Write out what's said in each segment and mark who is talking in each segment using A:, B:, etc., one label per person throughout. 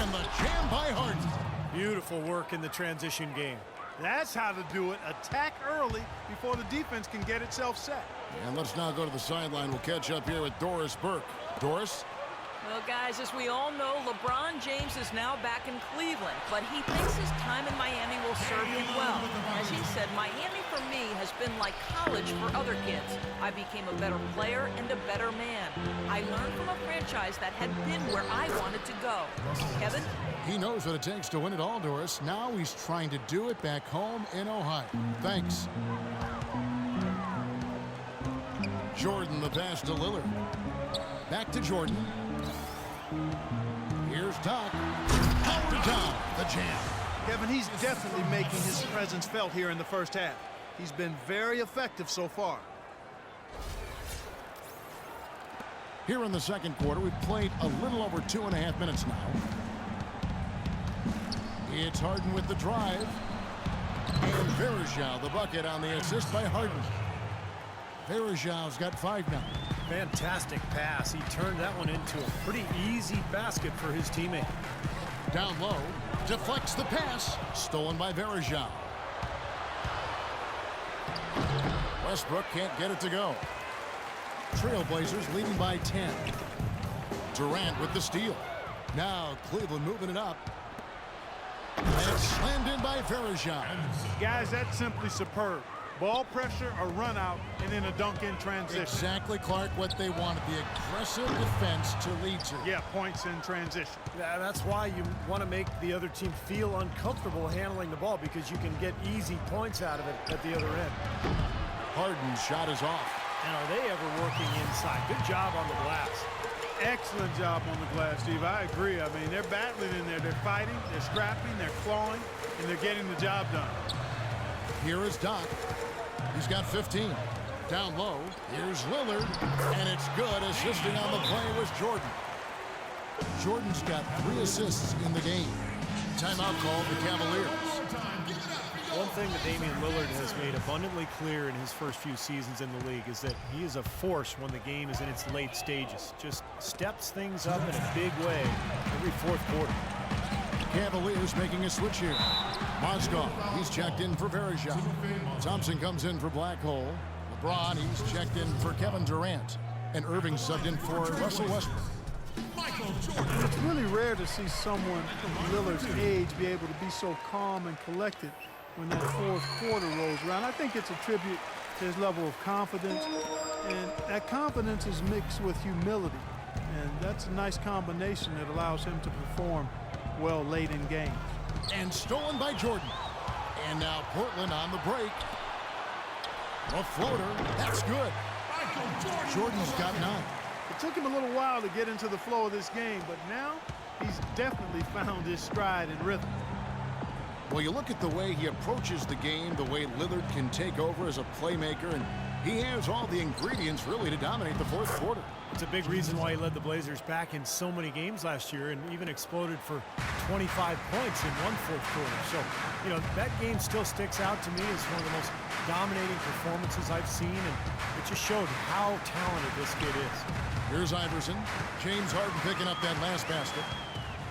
A: And the jam by Harden.
B: Beautiful work in the transition game.
C: That's how to do it. Attack early before the defense can get itself set.
A: And let's now go to the sideline. We'll catch up here with Doris Burke. Doris?
D: Well, guys, as we all know, LeBron James is now back in Cleveland, but he thinks his time in Miami will serve him well. As he said, Miami for me has been like college for other kids. I became a better player and a better man. I learned from a franchise that had been where I wanted to go. Kevin?
A: He knows what it takes to win it all, Doris. Now he's trying to do it back home in Ohio. Thanks. Jordan, the pass to Lillard. Back to Jordan. Here's Doc. Power down. The jam.
C: Kevin, he's definitely making his presence felt here in the first half. He's been very effective so far.
A: Here in the second quarter, we've played a little over 2.5 minutes now. It's Harden with the drive. And Varejao, the bucket on the assist by Harden. Varejao's got 5 now.
B: Fantastic pass. He turned that one into a pretty easy basket for his teammate.
A: Down low, deflects the pass. Stolen by Varejao. Westbrook can't get it to go. Trailblazers leading by 10. Durant with the steal. Now Cleveland moving it up. And it's slammed in by Varejao.
C: Guys, that's simply superb. Ball pressure, a run out, and then a dunk in transition.
A: Exactly, Clark, what they wanted. The aggressive defense to lead to.
C: Yeah, points in transition.
B: Yeah, that's why you want to make the other team feel uncomfortable handling the ball, because you can get easy points out of it at the other end.
A: Harden's shot is off.
B: And are they ever working inside? Good job on the glass.
C: Excellent job on the glass, Steve. I agree. I mean, they're battling in there. They're fighting, they're scrapping, they're clawing, and they're getting the job done.
A: Here is Doc. He's got 15. Down low, here's Lillard, and it's good. Assisting on the play was Jordan. Jordan's got 3 assists in the game. Timeout called the Cavaliers.
B: One thing that Damian Lillard has made abundantly clear in his first few seasons in the league is that he is a force when the game is in its late stages. Just steps things up in a big way every fourth quarter.
A: Cavaliers making a switch here. Mozgov, he's checked in for Varejao. Thompson comes in for Blackhole. LeBron, he's checked in for Kevin Durant. And Irving subbed in for Russell Westbrook.
C: It's really rare to see someone from Lillard's age be able to be so calm and collected when that fourth quarter rolls around. I think it's a tribute to his level of confidence, and that confidence is mixed with humility, and that's a nice combination that allows him to perform well late in games.
A: And stolen by Jordan. And now Portland on the break. A floater, that's good. Jordan's got 9.
C: It took him a little while to get into the flow of this game, but now he's definitely found his stride and rhythm.
A: Well, you look at the way he approaches the game, the way Lillard can take over as a playmaker, and he has all the ingredients really to dominate the fourth quarter.
B: It's a big reason why he led the Blazers back in so many games last year and even exploded for 25 points in one fourth quarter. So, you know, that game still sticks out to me as one of the most dominating performances I've seen, and it just showed how talented this kid is.
A: Here's Iverson. James Harden picking up that last basket.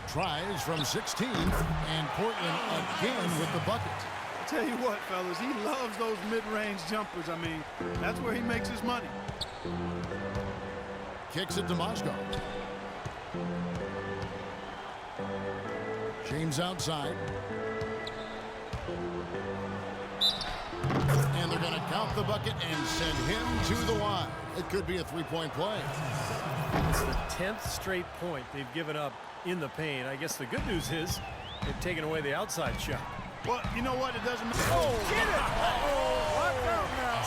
A: Tries from 16, and Portland again with the bucket.
C: I'll tell you what, fellas, he loves those mid-range jumpers. I mean, that's where he makes his money.
A: Kicks it to Mozgov. James outside. And they're going to count the bucket and send him to the line. It could be a 3-point play.
B: It's the 10th straight point they've given up in the paint. I guess the good news is they've taken away the outside shot.
C: Well, you know what? It doesn't matter. Oh, get it! Oh, watch out now.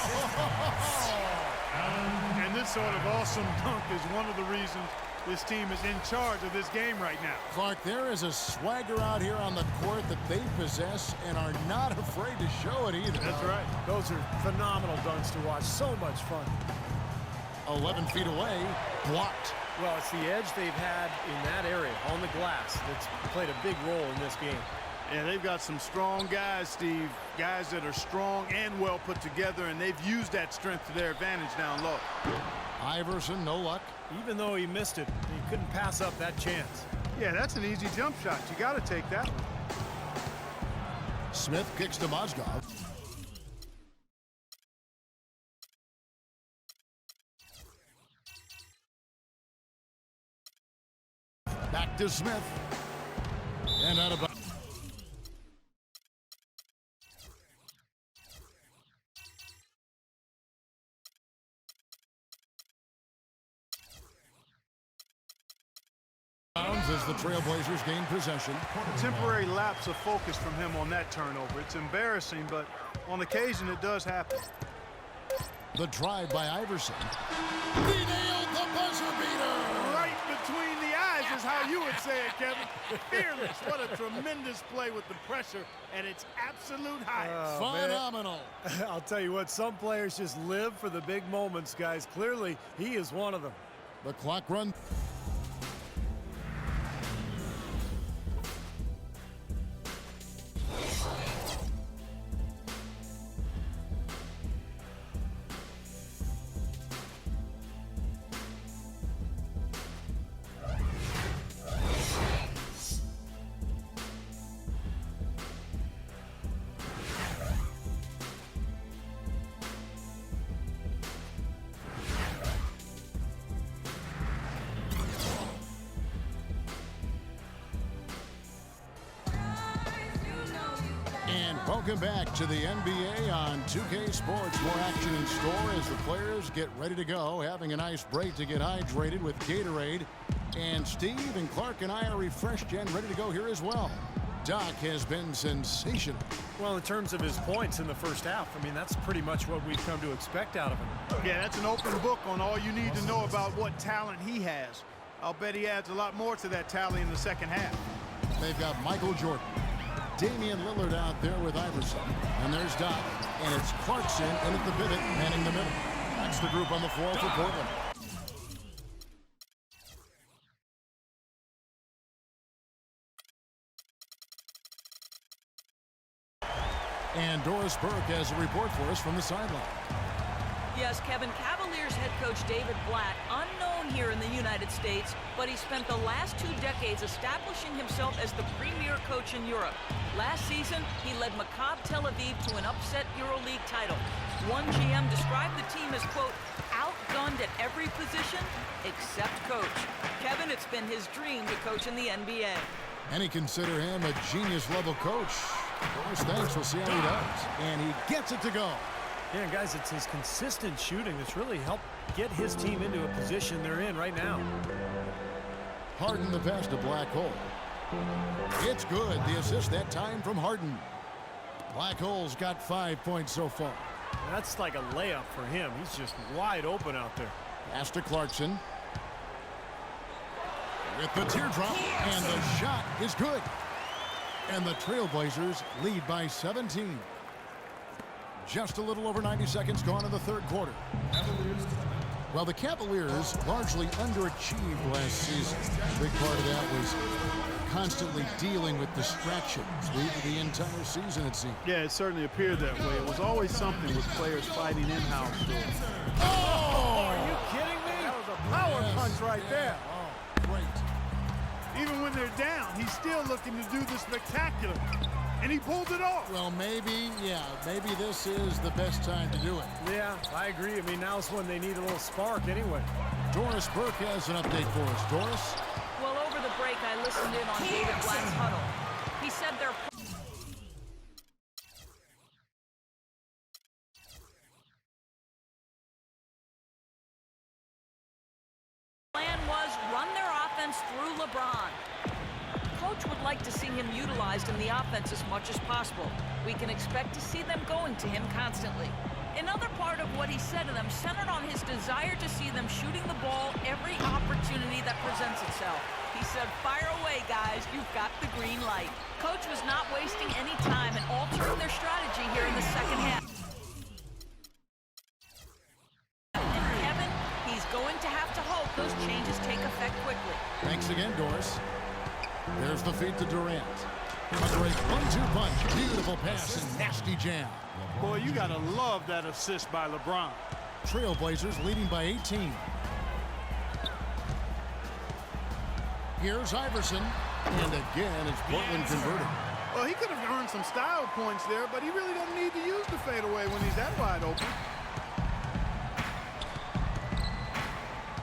C: And this sort of awesome dunk is one of the reasons this team is in charge of this game right now.
A: Clark, there is a swagger out here on the court that they possess and are not afraid to show it either.
C: That's right.
B: Those are phenomenal dunks to watch. So much fun.
A: 11 feet away, blocked.
B: Well, it's the edge they've had in that area on the glass that's played a big role in this game.
C: Yeah, they've got some strong guys, Steve. Guys that are strong and well put together, and they've used that strength to their advantage down low.
A: Iverson, no luck.
B: Even though he missed it, he couldn't pass up that chance.
C: Yeah, that's an easy jump shot. You got to take that one.
A: Smith kicks to Mozgov. Back to Smith. And out of bounds. As the Trailblazers gain possession.
C: A temporary lapse of focus from him on that turnover. It's embarrassing, but on occasion it does happen.
A: The drive by Iverson. He nailed the buzzer beater!
C: Right between the eyes is how you would say it, Kevin. Fearless. What a tremendous play with the pressure at its absolute highest.
A: Phenomenal.
B: I'll tell you what, some players just live for the big moments, guys. Clearly, he is one of them.
A: The clock runs. And welcome back to the NBA on 2K Sports. More action in store as the players get ready to go, having a nice break to get hydrated with Gatorade. And Steve and Clark and I are refreshed and ready to go here as well. Doc has been sensational.
B: Well, in terms of his points in the first half, I mean, that's pretty much what we've come to expect out of him.
C: Yeah, that's an open book on all you need to know about what talent he has. I'll bet he adds a lot more to that tally in the second half.
A: They've got Michael Jordan, Damian Lillard out there with Iverson. And there's Doc. And it's Clarkson in at the pivot, manning the middle. That's the group on the floor for Portland. And Doris Burke has a report for us from the sideline.
D: Yes, Kevin, Cavaliers head coach David Blatt, unknown here in the United States, but he spent the last 2 decades establishing himself as the premier coach in Europe. Last season, he led Maccabi Tel Aviv to an upset EuroLeague title. One GM described the team as, quote, outgunned at every position except coach. Kevin, it's been his dream to coach in the NBA.
A: And he consider him a genius-level coach. Doris thinks we'll see how he does. And he gets it to go.
B: Yeah, guys, it's his consistent shooting that's really helped get his team into a position they're in right now.
A: Harden the pass to Black Hole. It's good. The assist that time from Harden. Black Hole's got 5 points so far.
B: That's like a layup for him. He's just wide open out there.
A: Pass to Clarkson. With the teardrop, and the shot is good. And the Trailblazers lead by 17. Just a little over 90 seconds gone in the third quarter. Well, the Cavaliers largely underachieved last season. A big part of that was constantly dealing with distractions through the entire season, it seemed.
C: Yeah, it certainly appeared that way. It was always something with players fighting in-house.
B: Oh, are you kidding me? That was a power punch right there.
A: Oh, great.
C: Even when they're down, he's still looking to do the spectacular. And he pulled it off.
A: Well, maybe this is the best time to do it.
B: Yeah, I agree. I mean, now's when they need a little spark anyway.
A: Doris Burke has an update for us. Doris?
D: Well, over the break, I listened in on David Blatt's huddle. He said their plan was run their offense through LeBron. Coach would like to see him utilized in the offense as much as possible. We can expect to see them going to him constantly. Another part of what he said to them centered on his desire to see them shooting the ball every opportunity that presents itself. He said, fire away, guys. You've got the green light. Coach was not wasting any time in altering their strategy here in the second half. And Kevin, he's going to have to hope those changes take effect quickly.
A: Thanks again, Doris. There's the feed to Durant. A great 1-2 punch. Beautiful pass and nasty jam.
C: Boy, you got to love that assist by LeBron.
A: Trailblazers leading by 18. Here's Iverson. And again, it's Portland converting.
C: Well, he could have earned some style points there, but he really doesn't need to use the fadeaway when he's that wide open.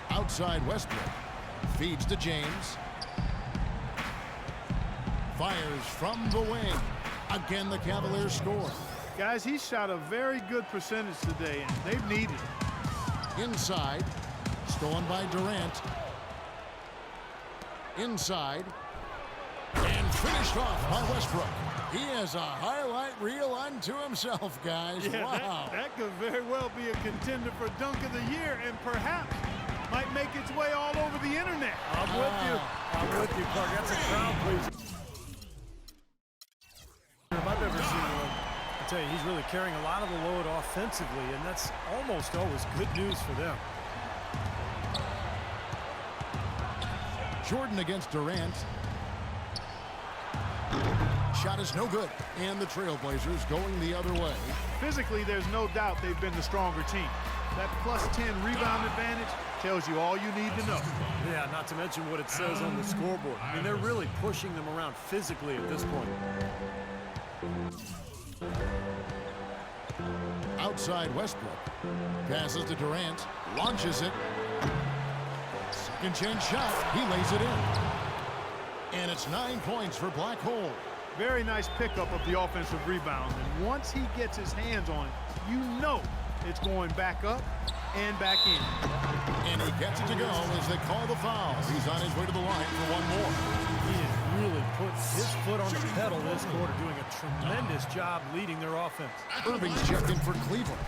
A: Outside Westbrook. Feeds to James. Fires from the wing. Again, the Cavaliers score.
C: Guys, he shot a very good percentage today, and they've needed it.
A: Inside. Stolen by Durant. Inside. And finished off by Westbrook. He has a highlight reel unto himself, guys.
C: Yeah,
A: wow.
C: that could very well be a contender for Dunk of the Year, and perhaps might make its way all over the internet.
B: I'm with you. I'm with you, Clark. That's a crowd, please. I've ever seen one. I tell you, he's really carrying a lot of the load offensively, and that's almost always good news for them.
A: Jordan against Durant. Shot is no good. And the Trailblazers going the other way.
C: Physically, there's no doubt they've been the stronger team. That +10 rebound advantage tells you all you need to know.
B: Yeah, not to mention what it says on the scoreboard. I mean, they're really pushing them around physically at this point.
A: Outside Westbrook. Passes to Durant. Launches it. Second chance shot. He lays it in. And it's 9 points for Black Hole.
C: Very nice pickup of the offensive rebound. And once he gets his hands on it, you know it's going back up and back in.
A: And he gets it to go as they call the foul. He's on his way to the line for one more.
B: He has really put his foot on the pedal this quarter, doing a tremendous job leading their offense.
A: Irving's checked in for Cleveland.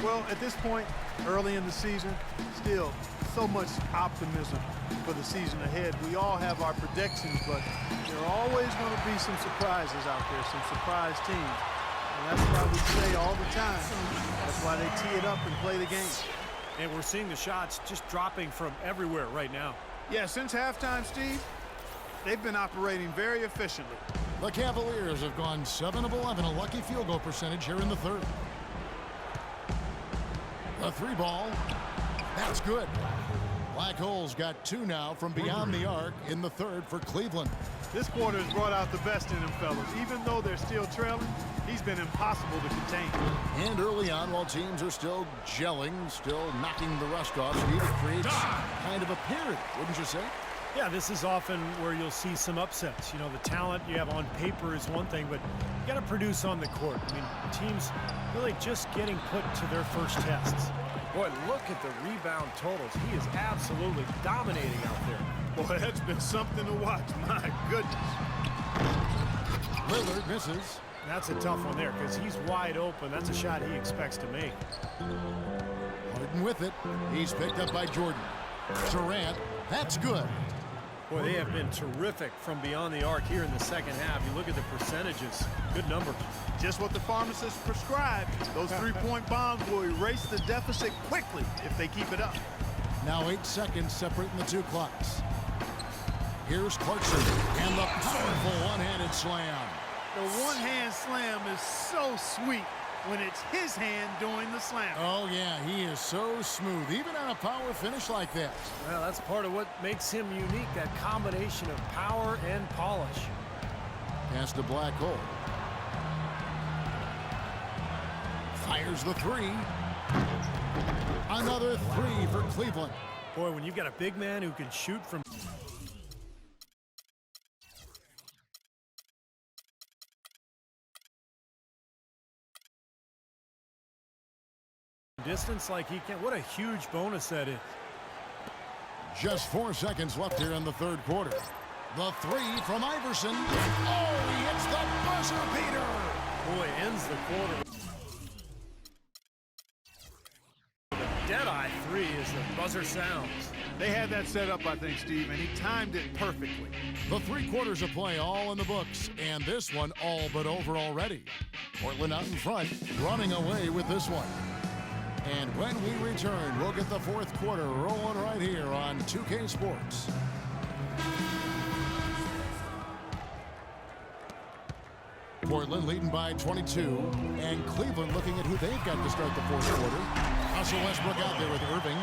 C: Well, at this point, early in the season, still so much optimism for the season ahead. We all have our predictions, but there are always going to be some surprises out there, some surprise teams. And that's why we say all the time, that's why they tee it up and play the game.
B: And we're seeing the shots just dropping from everywhere right now.
C: Yeah, since halftime, Steve, they've been operating very efficiently.
A: The Cavaliers have gone 7 of 11, a lucky field goal percentage here in the third. A 3-ball. That's good. Black Hole's got 2 now from beyond the arc in the third for Cleveland.
C: This quarter has brought out the best in them, fellas. Even though they're still trailing, he's been impossible to contain.
A: And early on, while teams are still gelling, still knocking the rust off, Steve, it creates kind of a period, wouldn't you say?
B: Yeah, this is often where you'll see some upsets. You know, the talent you have on paper is one thing, but you got to produce on the court. I mean, teams really just getting put to their first tests. Boy, look at the rebound totals. He is absolutely dominating out there.
C: Boy, that's been something to watch. My goodness.
A: Lillard misses.
B: That's a tough one there because he's wide open. That's a shot he expects to make.
A: Harden with it. He's picked up by Jordan. Durant, that's good.
B: Boy, they have been terrific from beyond the arc here in the second half. You look at the percentages. Good numbers.
C: Just what the pharmacist prescribed. Those three-point bombs will erase the deficit quickly if they keep it up.
A: Now 8 seconds separating the two clocks. Here's Clarkson and the powerful one-handed slam.
C: The one-hand slam is so sweet when it's his hand doing the slam.
A: Oh, yeah, he is so smooth, even on a power finish like that.
B: Well, that's part of what makes him unique, that combination of power and polish.
A: Pass to Black Hole. Fires the 3. Another 3 for Cleveland.
B: Boy, when you've got a big man who can shoot from distance like he can, what a huge bonus that is.
A: Just 4 seconds left here in the third quarter. The 3 from Iverson. Oh, he hits the buzzer beater.
B: Boy, ends the quarter. Dead-eye 3 as the buzzer sounds.
C: They had that set up, I think, Steve, and he timed it perfectly.
A: The 3 quarters of play all in the books, and this one all but over already. Portland out in front, running away with this one. And when we return, we'll get the fourth quarter rolling right here on 2K Sports. Portland leading by 22, and Cleveland looking at who they've got to start the fourth quarter. Russell Westbrook out there with Irving.